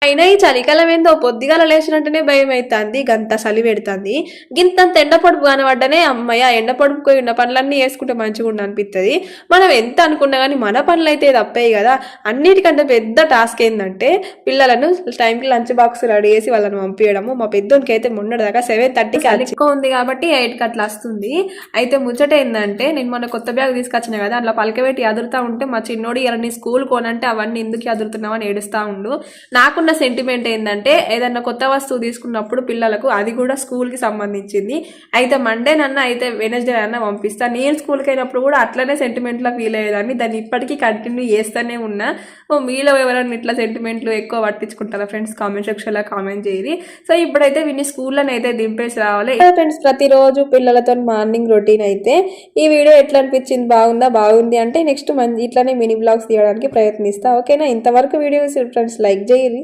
అయినా ఈ చలికాలం ఏందో పొద్దుగాల లేచినట్టునే భయం అవుతుంది, గంత చలి పెడుతుంది. గింతంత ఎండ పొడుపు కనబడ్డనే అమ్మయ్య ఎండ పొడుపు ఉన్న పనులన్నీ వేసుకుంటే మంచిగా ఉండి అనిపిస్తుంది. మనం ఎంత అనుకున్నా కానీ మన పనులు అయితే తప్పాయి కదా. అన్నిటికంటే పెద్ద టాస్క్ ఏంటంటే పిల్లలను టైంకి లంచ్ బాక్స్ రెడీ చేసి వాళ్ళని పంపించడము. మా పెద్దోనికి అయితే మొన్నటిదాకా 7:30కి ఎక్కువ ఉంది కాబట్టి 8కి అట్లా వస్తుంది. అయితే ముచ్చట ఏంటంటే నేను మొన్న కొత్త బ్యాగ్ తీసుకొచ్చిన కదా, అట్లా పలకబెట్టి ఎదురుతా ఉంటే మా చిన్నోడు ఇలా నీ స్కూల్ కోనంటే అవన్నీ ఎందుకు ఎదురుతున్నావు అని ఏడుస్తా ఉండు. నాకున్న సెంటిమెంట్ ఏంటంటే ఏదన్నా కొత్త వస్తువు తీసుకున్నప్పుడు పిల్లలకు అది కూడా స్కూల్కి సంబంధించింది అయితే మండే నన్న అయితే వెనస్డే అన్న పంపిస్తా. నేను స్కూల్కి అయినప్పుడు కూడా అట్లనే సెంటిమెంట్లో ఫీల్ అయ్యేదాన్ని, దాన్ని ఇప్పటికీ కంటిన్యూ చేస్తూనే ఉన్నా. మీలో ఎవరైనా ఇట్లా సెంటిమెంట్లు ఎక్కువ పట్టించుకుంటారా ఫ్రెండ్స్? కామెంట్ సెక్షన్లో కామెంట్ చేయరి. సో ఇప్పుడైతే వీని స్కూల్లోనే అయితే దింపేసి రావాలి ఫ్రెండ్స్. ప్రతిరోజు పిల్లలతో మార్నింగ్ రొటీన్ అయితే ఈ వీడియో ఎట్లా అనిపించింది, బాగుంది అంటే నెక్స్ట్ ఇట్లానే మినీ బ్లాగ్స్ తీయడానికి ప్రయత్నిస్తా. ఓకేనా? ఇంతవరకు వీడియో ఫ్రెండ్స్ లైక్ చేయరి.